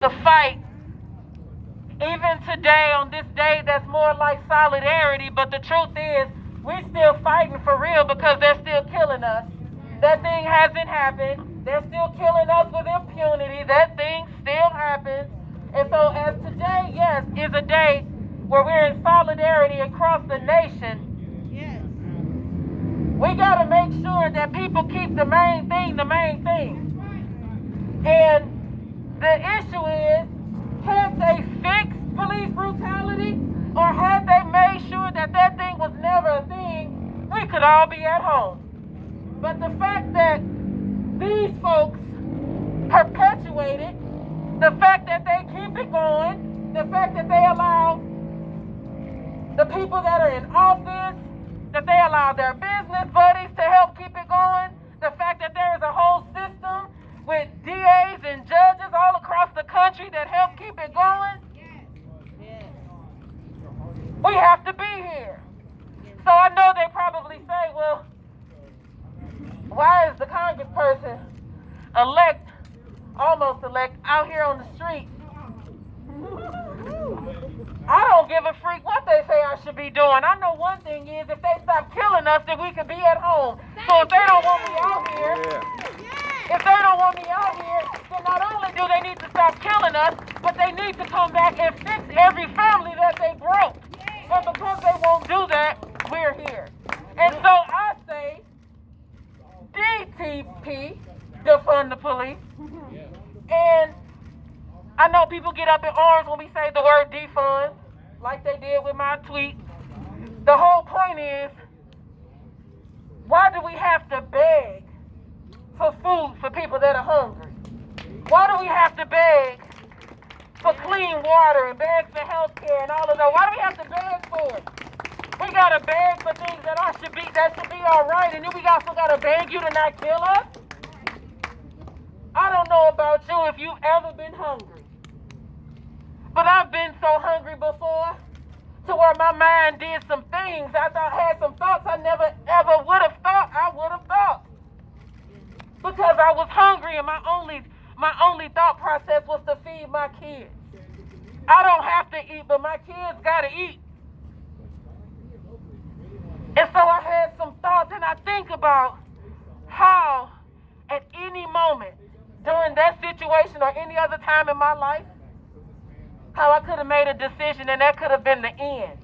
The fight, even today on this day that's more like solidarity, but the truth is we're still fighting for real because they're still killing us. That thing hasn't happened. They're still killing us with impunity. That thing still happens. And so as today, yes, is a day where we're in solidarity across the nation, we got to make sure that people keep the main thing the main thing. And the issue is, had they fixed police brutality, or had they made sure that that thing was never a thing, we could all be at home. But the fact that these folks perpetuate it, the fact that they keep it going, the fact that they allow the people that are in office, that they allow their business buddies to help keep it going, the fact that there is a whole system with DAs and judges all across the country that help keep it going, we have to be here. So I know they probably say, well, why is the congressperson almost elect, out here on the street? I don't give a freak what they say I should be doing. I know one thing is, if they stop killing us, then we can be at home. So if they don't want me out here, then not only do they need to stop killing us, but they need to come back and fix every family that they broke. And because they won't do that, we're here. And so I say, DTP, defund the police. And I know people get up in arms when we say the word defund, like they did with my tweet. The whole point is, why do we have to beg for food for people that are hungry? Why do we have to beg for clean water and beg for health care and all of that? Why do we have to beg for it? We gotta beg for things that should be all right, and then we also gotta beg you to not kill us? I don't know about you if you've ever been hungry, but I've been so hungry before to where my mind did some things. I had some thoughts I never ever would have thought I would have thought, because I was hungry and my only thought process was to feed my kids. I don't have to eat, but my kids gotta eat. And so I had some thoughts, and I think about how at any moment during that situation or any other time in my life, how I could have made a decision and that could have been the end.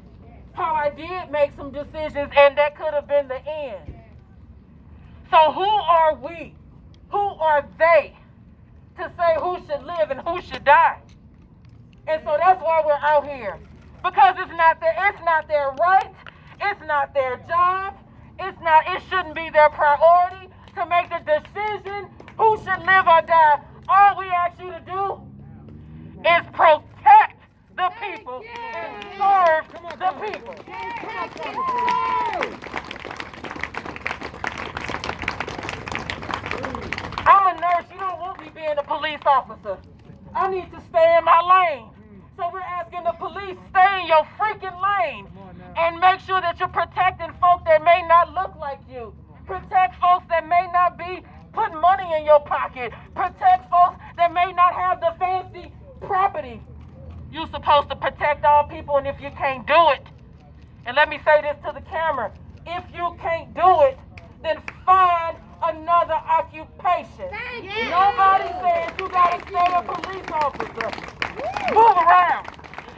How I did make some decisions and that could have been the end. So who are we? Who are they to say who should live and who should die? And so that's why we're out here. Because it's not their right, it's not their job, it shouldn't be their priority to make the decision who should live or die. All we ask you to do is protect the people and serve the people. I'm a nurse. You don't want me being a police officer. I need to stay in my lane. So we're asking the police, stay in your freaking lane and make sure that you're protecting folks that may not look like you. Protect folks that may not be putting money in your pocket. Protect folks that may not have the fancy property. You're supposed to protect all people, and if you can't do it, and let me say this to the camera, if you can't do it, then find another occupation. Nobody says you gotta stay a police officer. Move around.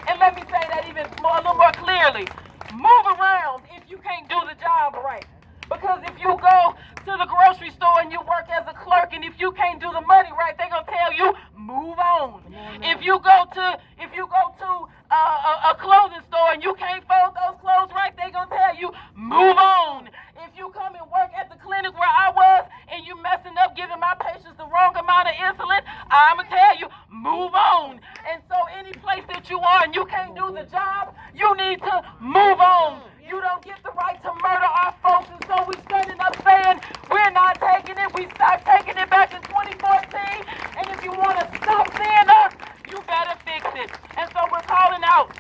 And let me say that a little more clearly. Move around if you can't do the job right. Because if you go to the grocery store and you work as a clerk, and if you can't do the money right, they're gonna tell you, move on. If you go to a clothing store and you can't fold those clothes right, they're gonna tell you, move on. If you come and work at the clinic where I was and you messing up giving my patients the wrong amount of insulin, I'm gonna tell you, move on. And so any place that you are and you can't do the job, you need to move on. You don't get the right to murder our folks, and so we're standing up saying we're not taking it. We stopped taking it back in 2014, and if you want to stop seeing us, you better fix it. And so we're calling out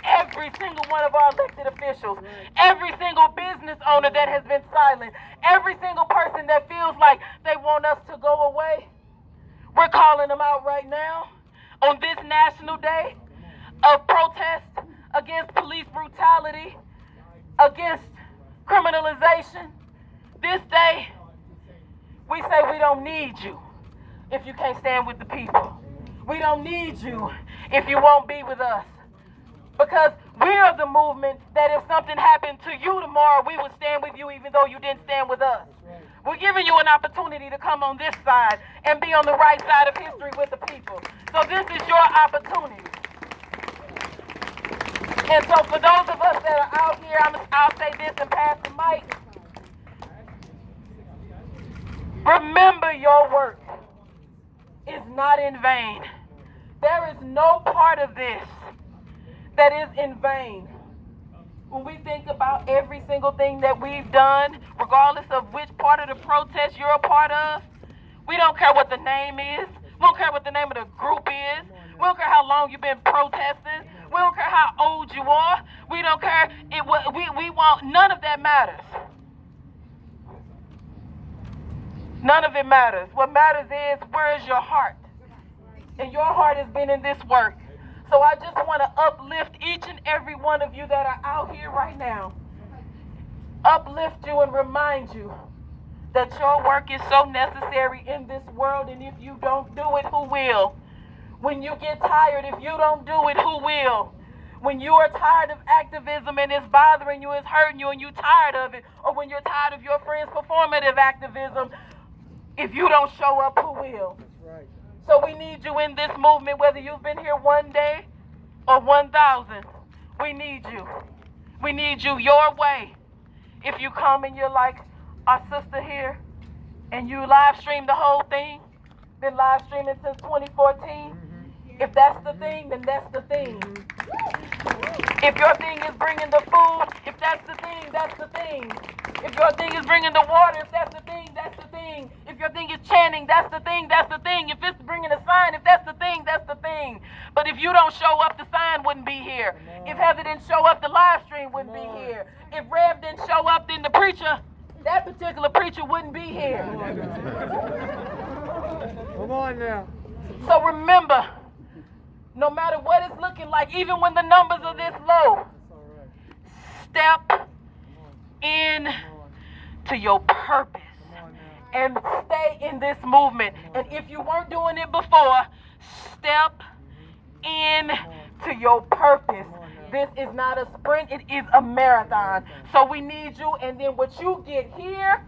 every single one of our elected officials, every single business owner that has been silent, every single person that feels like they want us to go away. We're calling them out right now. on this National Day of protest against police brutality, against criminalization. This day, we say we don't need you if you can't stand with the people. We don't need you if you won't be with us. Because we are the movement that if something happened to you tomorrow, we would stand with you even though you didn't stand with us. We're giving you an opportunity to come on this side and be on the right side of history with the people. So this is your opportunity. And so for those of us that are out here, I'll say this and pass the mic. Remember, your work is not in vain. There is no part of this that is in vain. When we think about every single thing that we've done, regardless of which part of the protest you're a part of, we don't care what the name is. We don't care what the name of the group is. We don't care how long you've been protesting. We don't care how old you are. We don't care. We want, none of that matters. None of it matters. What matters is, where is your heart? And your heart has been in this work. So I just want to uplift each and every one of you that are out here right now. Uplift you and remind you that your work is so necessary in this world, and if you don't do it, who will? When you get tired, if you don't do it, who will? When you are tired of activism and it's bothering you, it's hurting you, and you're tired of it, or when you're tired of your friends' performative activism, if you don't show up, who will? That's right. So we need you in this movement, whether you've been here one day or 1,000. We need you. We need you your way. If you come and you're like our sister here, and you live stream the whole thing, been live streaming since 2014. If that's the thing, then that's the thing. If your thing is bringing the food, if that's the thing, that's the thing. If your thing is bringing the water, if that's the thing, that's the thing. If your thing is chanting, that's the thing, that's the thing. If it's bringing a sign, if that's the thing, that's the thing. But if you don't show up, the sign wouldn't be here. If Heather didn't show up, the live stream wouldn't be here. If Rev didn't show up, then the preacher, that particular preacher wouldn't be here. Come on now. So remember, no matter what it's looking like, even when the numbers are this low, step in to your purpose and stay in this movement. And if you weren't doing it before, step in to your purpose. This is not a sprint, it is a marathon. So we need you, and then what you get here,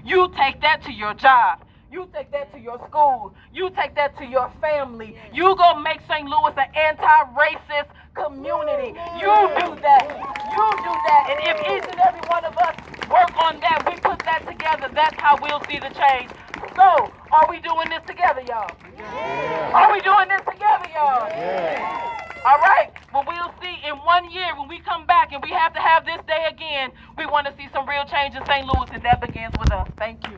you take that to your job. You take that to your school. You take that to your family. You go make St. Louis an anti-racist community. You do that. You do that. And if each and every one of us work on that, we put that together, that's how we'll see the change. So, are we doing this together, y'all? Yeah. Are we doing this together, y'all? Yeah. All right. Well, we'll see in 1 year when we come back and we have to have this day again. We want to see some real change in St. Louis, and that begins with us. Thank you.